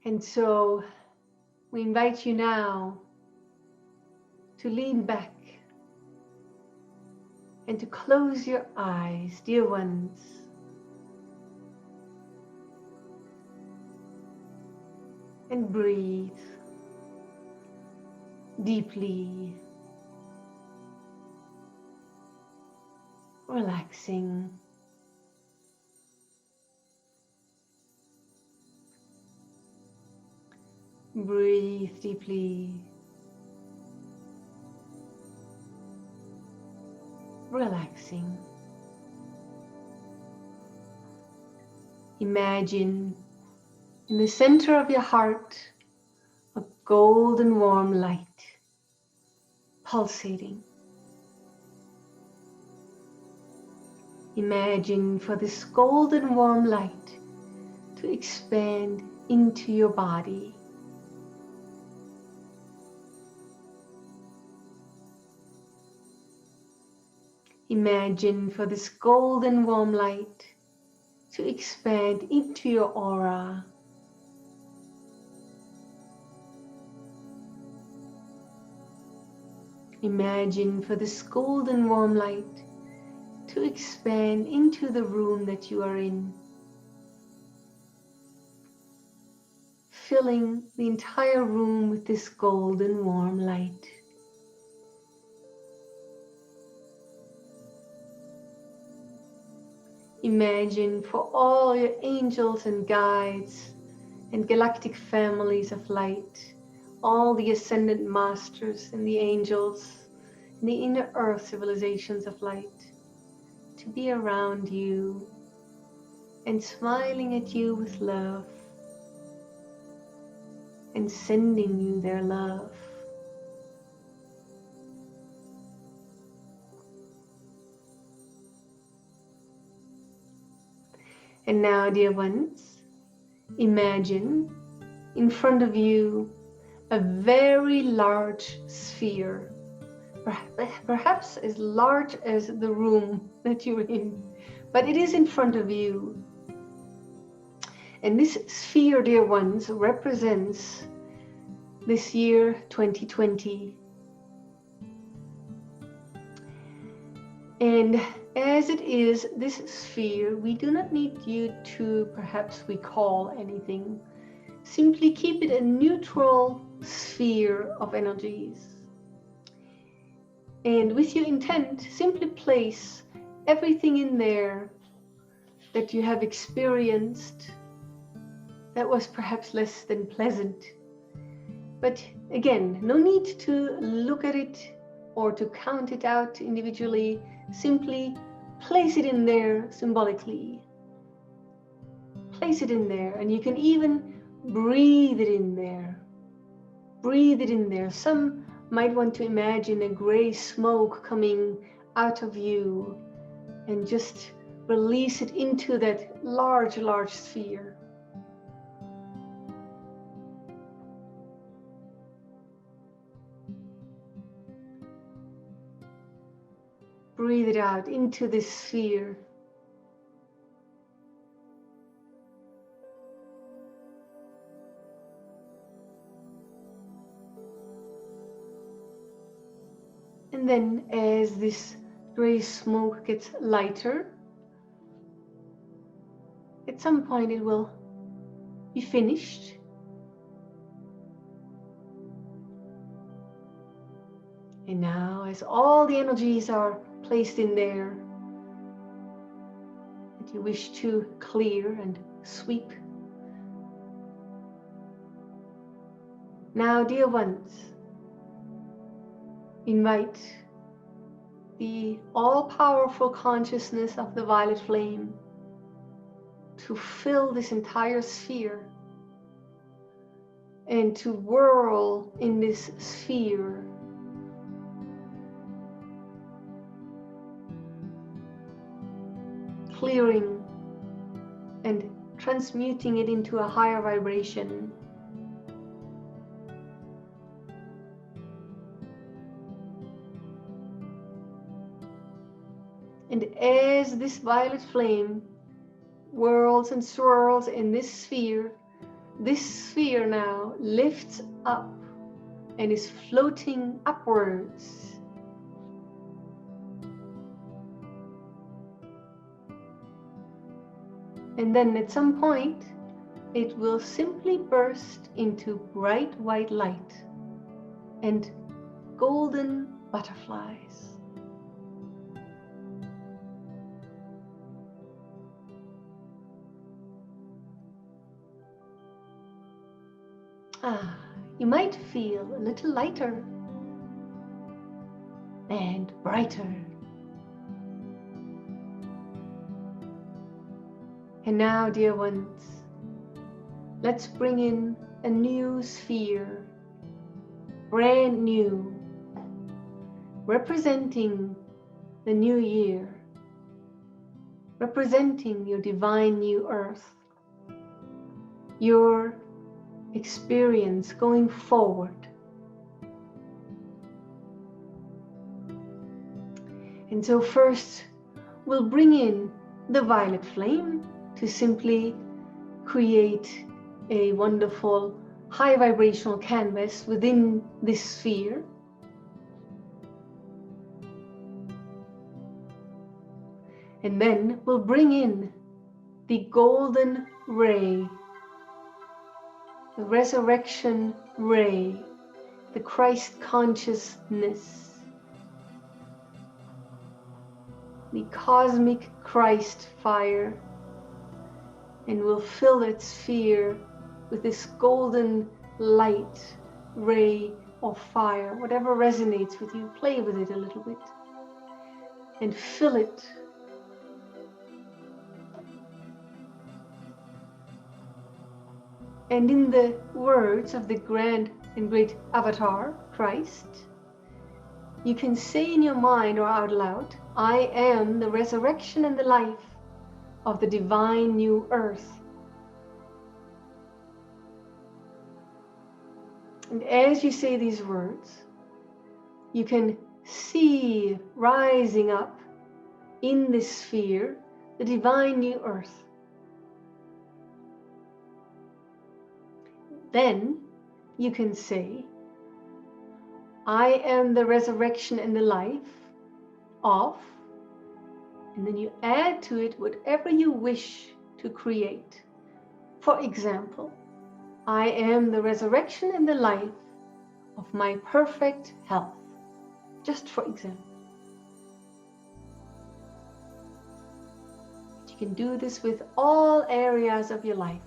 And so we invite you now to lean back and to close your eyes, dear ones. And breathe deeply, relaxing. Breathe deeply, relaxing. Imagine in the center of your heart a golden warm light pulsating. Imagine for this golden warm light to expand into your body. Imagine for this golden warm light to expand into your aura. Imagine for this golden warm light to expand into the room that you are in, filling the entire room with this golden warm light. Imagine for all your angels and guides and galactic families of light, all the ascended masters and the angels and the inner earth civilizations of light, to be around you and smiling at you with love and sending you their love. And now, dear ones, imagine in front of you a very large sphere, perhaps as large as the room that you're in, but it is in front of you. And this sphere, dear ones, represents this year 2020. And as it is this sphere, we do not need you to perhaps recall anything. Simply keep it a neutral sphere of energies. And with your intent, simply place everything in there that you have experienced that was perhaps less than pleasant. But again, no need to look at it or to count it out individually. Simply place it in there symbolically. Place it in there, and you can even breathe it in there. Breathe it in there. Some might want to imagine a gray smoke coming out of you and just release it into that large, large sphere. Breathe it out into this sphere. And then as this gray smoke gets lighter, at some point it will be finished. And now, as all the energies are placed in there that you wish to clear and sweep, now, dear ones, invite the all-powerful consciousness of the violet flame to fill this entire sphere and to whirl in this sphere. Clearing and transmuting it into a higher vibration. And as this violet flame whirls and swirls in this sphere, this sphere now lifts up and is floating upwards. And then at some point, it will simply burst into bright white light and golden butterflies. You might feel a little lighter and brighter. And now, dear ones, let's bring in a new sphere, brand new, representing the new year, representing your divine new earth, your experience going forward. And so first, we'll bring in the violet flame to simply create a wonderful high vibrational canvas within this sphere. And then we'll bring in the golden ray, the resurrection ray, the Christ consciousness, the cosmic Christ fire, and we'll fill that sphere with this golden light ray of fire. Whatever resonates with you, play with it a little bit and fill it. And in the words of the grand and great avatar, Christ, you can say in your mind or out loud, I am the resurrection and the life of the divine new earth. And as you say these words, you can see rising up in this sphere the divine new earth. Then you can say, I am the resurrection and the life of, and then you add to it whatever you wish to create. For example, I am the resurrection and the life of my perfect health. Just for example. You can do this with all areas of your life.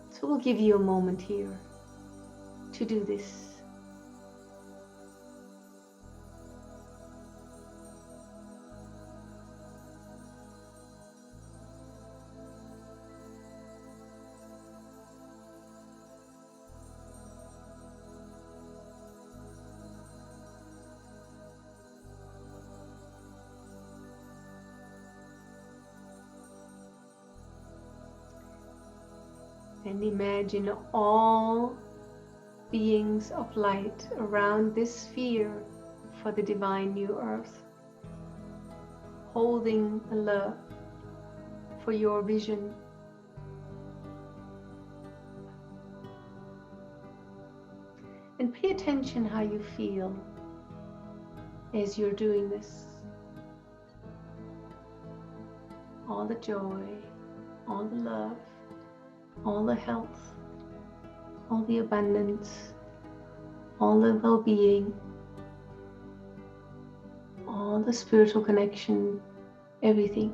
So we'll give you a moment here to do this. And imagine all beings of light around this sphere for the divine new earth, holding a love for your vision. And pay attention how you feel as you're doing this. All the joy, all the love, all the health, all the abundance, all the well-being, all the spiritual connection, everything.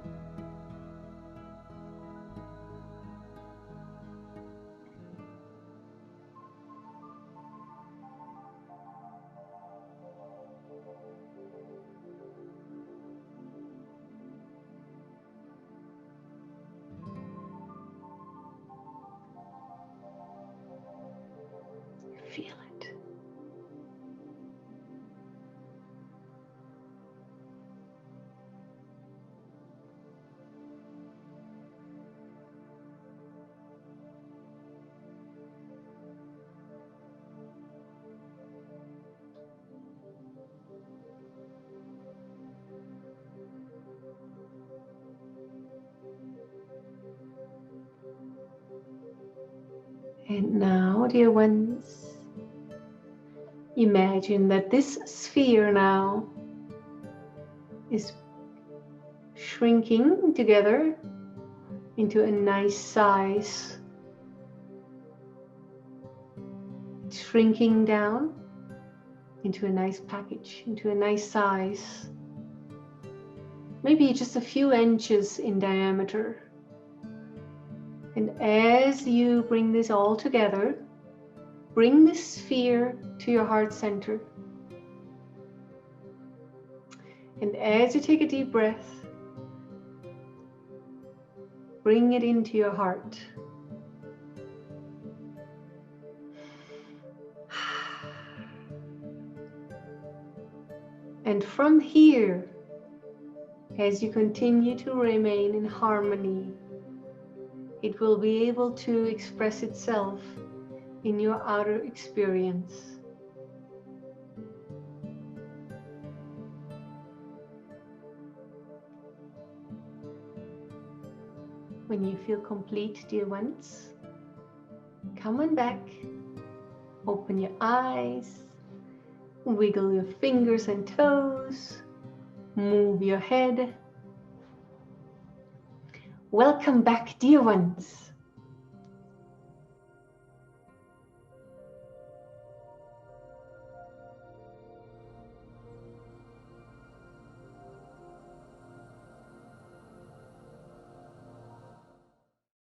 Feel it. And now, dear ones, imagine that this sphere now is shrinking together into a nice size. It's shrinking down into a nice package, into a nice size. Maybe just a few inches in diameter. And as you bring this all together, bring this sphere to your heart center. And as you take a deep breath, bring it into your heart. And from here, as you continue to remain in harmony, it will be able to express itself in your outer experience. When you feel complete, dear ones, come on back, open your eyes, wiggle your fingers and toes, move your head. Welcome back, dear ones.